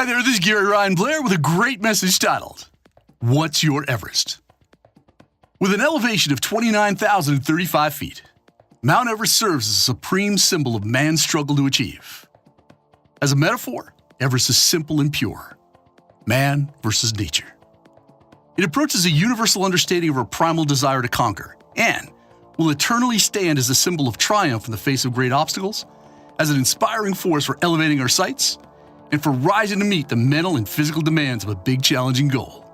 Hi there, this is Gary Ryan Blair with a great message titled, What's Your Everest? With an elevation of 29,035 feet, Mount Everest serves as a supreme symbol of man's struggle to achieve. As a metaphor, Everest is simple and pure. Man versus nature. It approaches a universal understanding of our primal desire to conquer and will eternally stand as a symbol of triumph in the face of great obstacles, as an inspiring force for elevating our sights, and for rising to meet the mental and physical demands of a big challenging goal.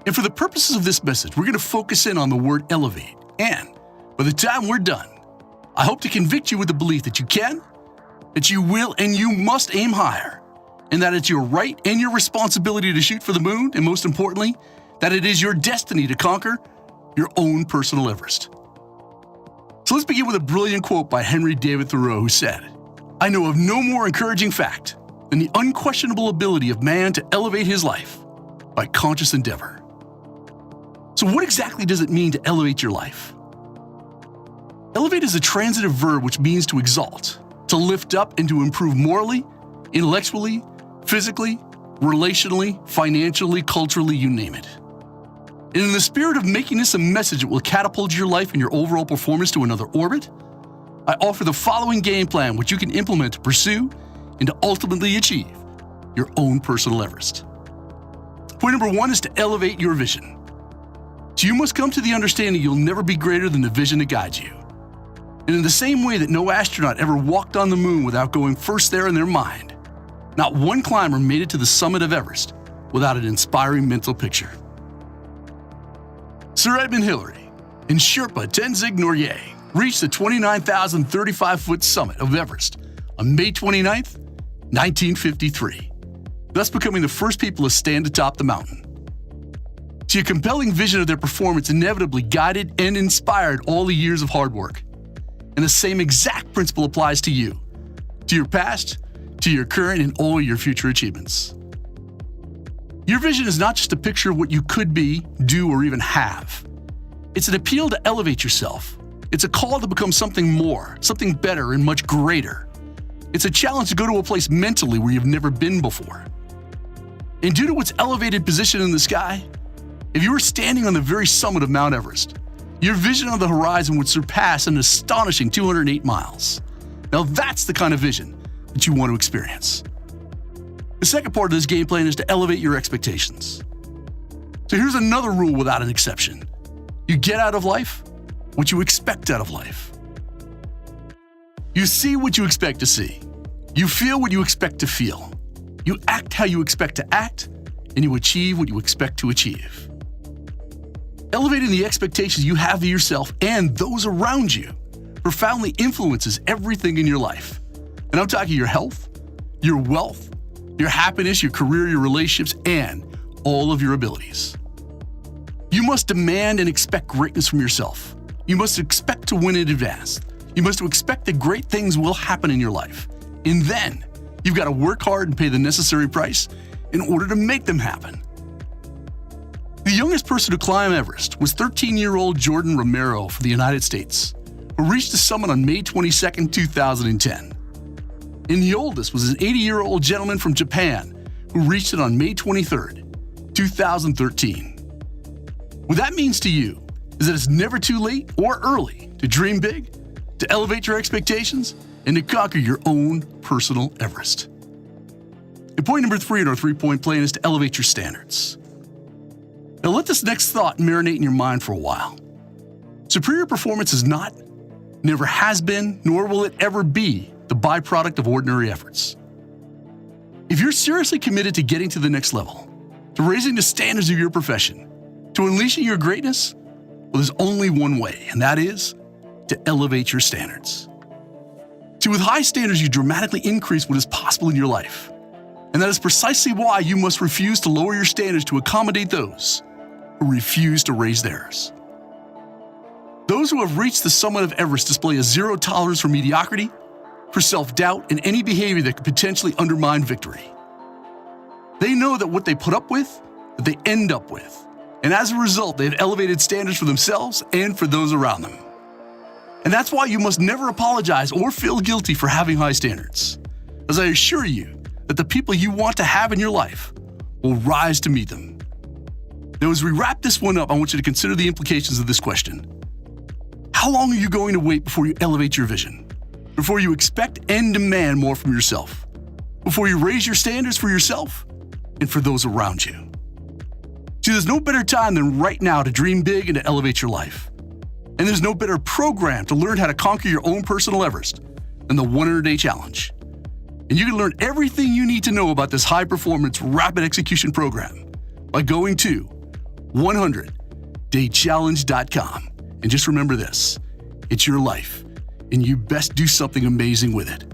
And for the purposes of this message, we're going to focus in on the word elevate, and by the time we're done, I hope to convict you with the belief that you can, that you will, and you must aim higher, and that it's your right and your responsibility to shoot for the moon, and most importantly, that it is your destiny to conquer your own personal Everest. So let's begin with a brilliant quote by Henry David Thoreau, who said, "I know of no more encouraging fact than the unquestionable ability of man to elevate his life by conscious endeavor." So what exactly does it mean to elevate your life? Elevate is a transitive verb which means to exalt, to lift up and to improve morally, intellectually, physically, relationally, financially, culturally, you name it. And in the spirit of making this a message that will catapult your life and your overall performance to another orbit, I offer the following game plan which you can implement to pursue and to ultimately achieve your own personal Everest. Point number 1 is to elevate your vision. So you must come to the understanding you'll never be greater than the vision that guides you. And in the same way that no astronaut ever walked on the moon without going first there in their mind, not one climber made it to the summit of Everest without an inspiring mental picture. Sir Edmund Hillary and Sherpa Tenzing Norgay reached the 29,035-foot summit of Everest on May 29, 1953, thus becoming the first people to stand atop the mountain. See, a compelling vision of their performance inevitably guided and inspired all the years of hard work. And the same exact principle applies to you, to your past, to your current, and all your future achievements. Your vision is not just a picture of what you could be, do, or even have. It's an appeal to elevate yourself. It's a call to become something more, something better, and much greater. It's a challenge to go to a place mentally where you've never been before. And due to its elevated position in the sky, if you were standing on the very summit of Mount Everest, your vision on the horizon would surpass an astonishing 208 miles. Now that's the kind of vision that you want to experience. The second part of this game plan is to elevate your expectations. So here's another rule without an exception. You get out of life what you expect out of life. You see what you expect to see. You feel what you expect to feel. You act how you expect to act, and you achieve what you expect to achieve. Elevating the expectations you have of yourself and those around you profoundly influences everything in your life. And I'm talking your health, your wealth, your happiness, your career, your relationships, and all of your abilities. You must demand and expect greatness from yourself. You must expect to win in advance. You must expect that great things will happen in your life. And then you've got to work hard and pay the necessary price in order to make them happen. The youngest person to climb Everest was 13-year-old Jordan Romero from the United States, who reached the summit on May 22, 2010. And the oldest was an 80-year-old gentleman from Japan who reached it on May 23, 2013. What that means to you is that it's never too late or early to dream big, to elevate your expectations, and to conquer your own personal Everest. And point number 3 in our 3-point plan is to elevate your standards. Now let this next thought marinate in your mind for a while. Superior performance is not, never has been, nor will it ever be the byproduct of ordinary efforts. If you're seriously committed to getting to the next level, to raising the standards of your profession, to unleashing your greatness, well, there's only one way, and that is to elevate your standards. See, with high standards, you dramatically increase what is possible in your life. And that is precisely why you must refuse to lower your standards to accommodate those who refuse to raise theirs. Those who have reached the summit of Everest display a zero tolerance for mediocrity, for self-doubt, and any behavior that could potentially undermine victory. They know that what they put up with, that they end up with. And as a result, they have elevated standards for themselves and for those around them. And that's why you must never apologize or feel guilty for having high standards. As I assure you that the people you want to have in your life will rise to meet them. Now, as we wrap this one up, I want you to consider the implications of this question. How long are you going to wait before you elevate your vision? Before you expect and demand more from yourself? Before you raise your standards for yourself and for those around you? See, there's no better time than right now to dream big and to elevate your life. And there's no better program to learn how to conquer your own personal Everest than the 100-Day Challenge. And you can learn everything you need to know about this high-performance, rapid execution program by going to 100daychallenge.com. And just remember this, it's your life, and you best do something amazing with it.